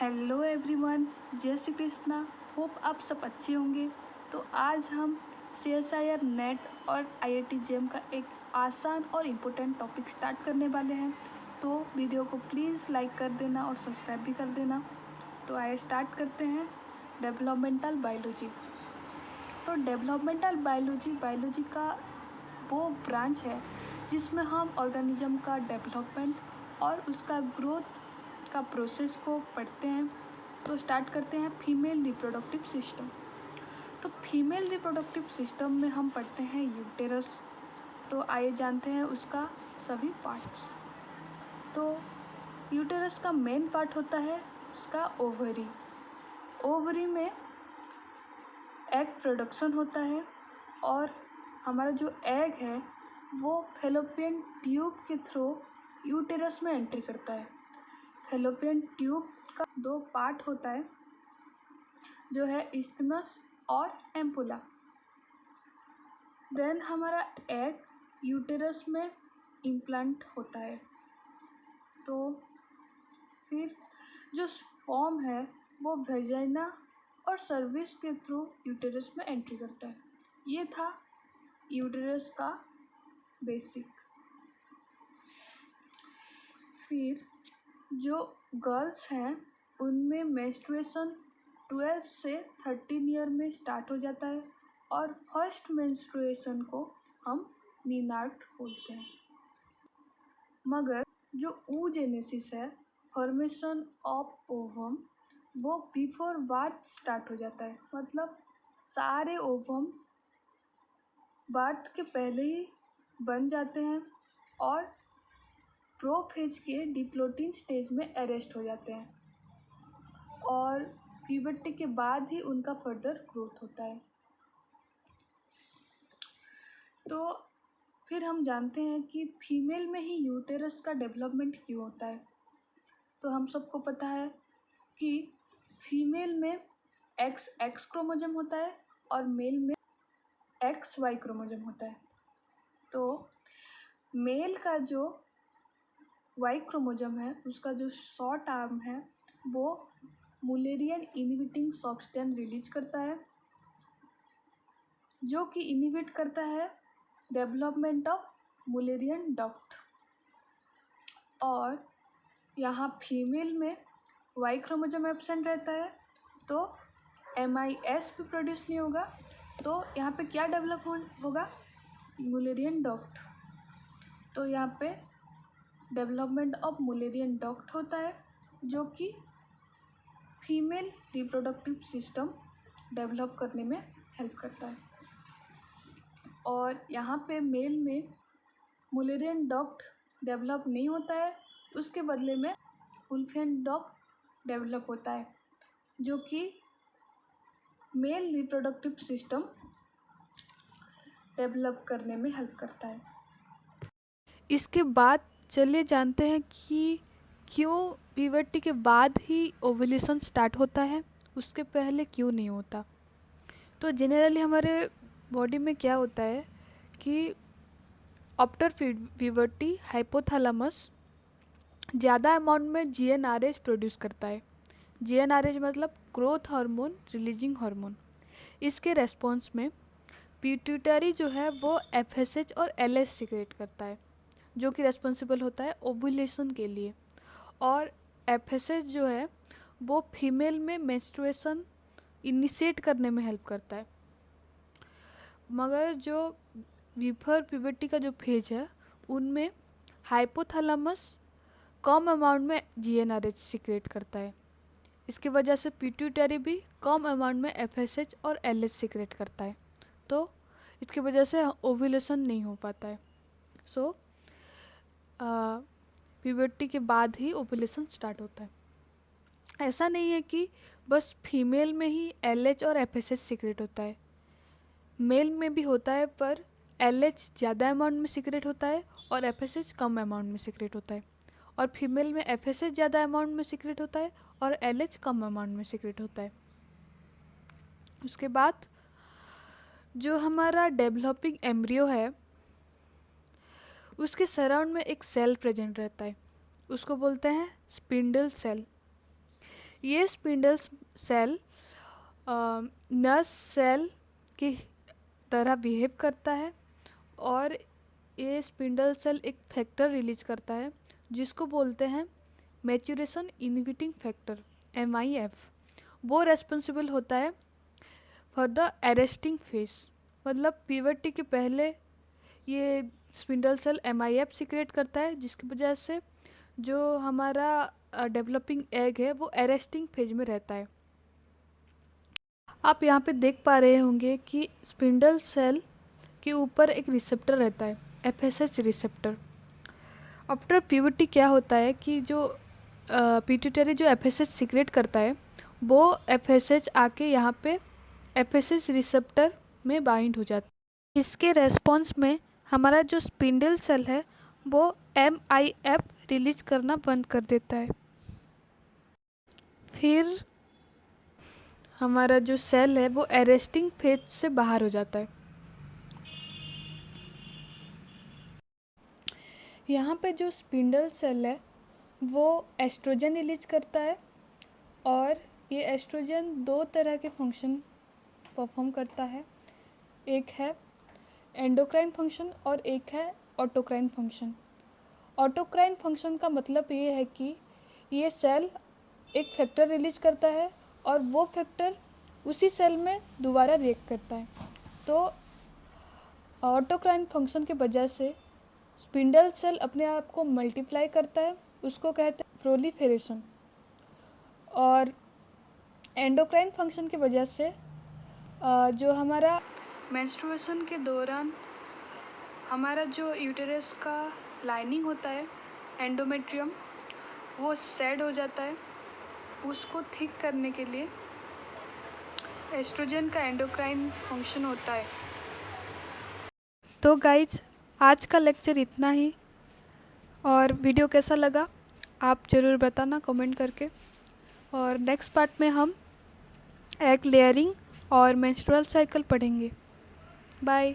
Hello everyone, जय Shri Krishna. Hope आप सब अच्छे होंगे। तो आज हम CSIR नेट और IIT जेम का एक आसान और इम्पोर्टेंट टॉपिक स्टार्ट करने वाले हैं। तो वीडियो को प्लीज़ लाइक कर देना और सब्सक्राइब भी कर देना। तो आइए स्टार्ट करते हैं। Developmental biology. तो डेवलपमेंटल बायोलॉजी का वो ब्रांच है जिसमें हम ऑर्गेनिज्म का डेवलपमेंट और उसका ग्रोथ का प्रोसेस को पढ़ते हैं। तो स्टार्ट करते हैं फीमेल रिप्रोडक्टिव सिस्टम। तो फीमेल रिप्रोडक्टिव सिस्टम में हम पढ़ते हैं यूटेरस। तो आइए जानते हैं उसका सभी पार्ट्स। तो यूटेरस का मेन पार्ट होता है उसका ओवरी। ओवरी में एग प्रोडक्शन होता है और हमारा जो एग है वो फेलोपियन ट्यूब के थ्रू यूटेरस में एंट्री करता है। फेलोपियन ट्यूब का दो पार्ट होता है जो है इस्थमस और एम्पुला। देन हमारा एग यूटेरस में इम्प्लांट होता है। तो फिर जो स्पर्म है वो वेजाइना और सर्विस के थ्रू यूटेरस में एंट्री करता है। ये था यूटेरस का बेसिक। फिर जो गर्ल्स हैं उनमें मेंस्ट्रुएशन 12 से 13 ईयर में स्टार्ट हो जाता है और फर्स्ट मेंस्ट्रुएशन को हम मीनार्क बोलते हैं। मगर जो oogenesis है, फॉर्मेशन ऑफ ओवम, वो बिफोर बर्थ स्टार्ट हो जाता है। मतलब सारे ओवम बर्थ के पहले ही बन जाते हैं और प्रोफेज के डिप्लोटिन स्टेज में अरेस्ट हो जाते हैं और प्यूबर्टी के बाद ही उनका फर्दर ग्रोथ होता है। तो फिर हम जानते हैं कि फीमेल में ही यूटेरस का डेवलपमेंट क्यों होता है। तो हम सबको पता है कि फीमेल में XX क्रोमोसोम होता है और मेल में XY क्रोमोसोम होता है। तो मेल का जो Y क्रोमोसोम है उसका जो शॉर्ट आर्म है वो मुलेरियन इनहिबिटिंग सब्सटेंस रिलीज करता है जो कि इनहिबिट करता है डेवलपमेंट ऑफ मुलेरियन डक्ट। और यहाँ फीमेल में Y क्रोमोसोम एब्सेंट रहता है तो MIS भी प्रोड्यूस नहीं होगा। तो यहाँ पे क्या डेवलप होगा, मुलेरियन डक्ट। तो यहाँ पे डेवलपमेंट ऑफ मुलेरियन डक्ट होता है जो कि फीमेल रिप्रोडक्टिव सिस्टम डेवलप करने में हेल्प करता है। और यहाँ पे मेल में मुलेरियन डक्ट डेवलप नहीं होता है, उसके बदले में वुल्फियन डक्ट डेवलप होता है जो कि मेल रिप्रोडक्टिव सिस्टम डेवलप करने में हेल्प करता है। इसके बाद चलिए जानते हैं कि क्यों प्यूबर्टी के बाद ही ओव्यूलेशन स्टार्ट होता है, उसके पहले क्यों नहीं होता। तो जनरली हमारे बॉडी में क्या होता है कि आफ्टर प्यूबर्टी हाइपोथैलेमस ज़्यादा अमाउंट में GnRH प्रोड्यूस करता है। GnRH मतलब ग्रोथ हार्मोन रिलीजिंग हार्मोन। इसके रेस्पॉन्स में पिट्यूटरी जो है वो FSH और LH सिक्रेट करता है जो कि रेस्पॉन्सिबल होता है ओव्यूलेशन के लिए। और FSH जो है वो फीमेल में मेंस्ट्रुएशन इनिशिएट करने में हेल्प करता है। मगर जो बिफोर प्यूबर्टी का जो फेज है उनमें हाइपोथैलेमस कम अमाउंट में GnRH सिक्रेट करता है। इसकी वजह से पिट्यूटरी भी कम अमाउंट में FSH और LH सिक्रेट करता है। तो इसकी वजह से ओव्यूलेशन नहीं हो पाता है। सो प्यूबर्टी के बाद ही ओव्यूलेशन स्टार्ट होता है। ऐसा नहीं है कि बस फीमेल में ही LH और FSH सिक्रेट होता है, मेल में भी होता है, पर LH ज़्यादा अमाउंट में सिक्रेट होता है और FSH कम अमाउंट में सिक्रेट होता है। और फीमेल में FSH ज़्यादा अमाउंट में सिक्रेट होता है और LH कम अमाउंट में सिक्रेट होता है। उसके बाद जो हमारा डेवलपिंग एम्ब्रियो है उसके सराउंड में एक सेल प्रेजेंट रहता है, उसको बोलते हैं स्पिंडल सेल। ये स्पिंडल सेल नर्व सेल की तरह बिहेव करता है और ये स्पिंडल सेल एक फैक्टर रिलीज करता है जिसको बोलते हैं मैच्यूरेशन इनहिबिटिंग फैक्टर MIF। वो रेस्पॉन्सिबल होता है फॉर द अरेस्टिंग फेज, मतलब प्यूबर्टी के पहले ये स्पिंडल सेल MIF सीक्रेट करता है जिसकी वजह से जो हमारा डेवलपिंग एग है वो अरेस्टिंग फेज में रहता है। आप यहाँ पे देख पा रहे होंगे कि स्पिंडल सेल के ऊपर एक रिसेप्टर रहता है, FSH रिसेप्टर। आफ्टर प्यूबर्टी क्या होता है कि जो पिट्यूटरी जो FSH सीक्रेट करता है वो FSH आके यहाँ पे FSH रिसेप्टर में बाइंड हो जाता है। इसके रेस्पॉन्स में हमारा जो स्पिंडल सेल है वो MIF रिलीज करना बंद कर देता है। फिर हमारा जो सेल है वो अरेस्टिंग फेज से बाहर हो जाता है। यहाँ पे जो स्पिंडल सेल है वो एस्ट्रोजन रिलीज करता है और ये एस्ट्रोजन दो तरह के फंक्शन परफॉर्म करता है, एक है एंडोक्राइन फंक्शन और एक है ऑटोक्राइन फंक्शन। ऑटोक्राइन फंक्शन का मतलब ये है कि ये सेल एक फैक्टर रिलीज करता है और वो फैक्टर उसी सेल में दोबारा रिएक्ट करता है। तो ऑटोक्राइन फंक्शन की वजह से स्पिंडल सेल अपने आप को मल्टीप्लाई करता है, उसको कहते हैं प्रोलिफेरेशन। और एंडोक्राइन फंक्शन की वजह से जो हमारा मेंस्ट्रुएशन के दौरान हमारा जो यूटेरस का लाइनिंग होता है एंडोमेट्रियम वो सेड हो जाता है, उसको थिक करने के लिए एस्ट्रोजन का एंडोक्राइन फंक्शन होता है। तो गाइज आज का लेक्चर इतना ही, और वीडियो कैसा लगा आप ज़रूर बताना कमेंट करके। और नेक्स्ट पार्ट में हम एग लेयरिंग और मेंस्ट्रुअल साइकिल पढ़ेंगे। बाय।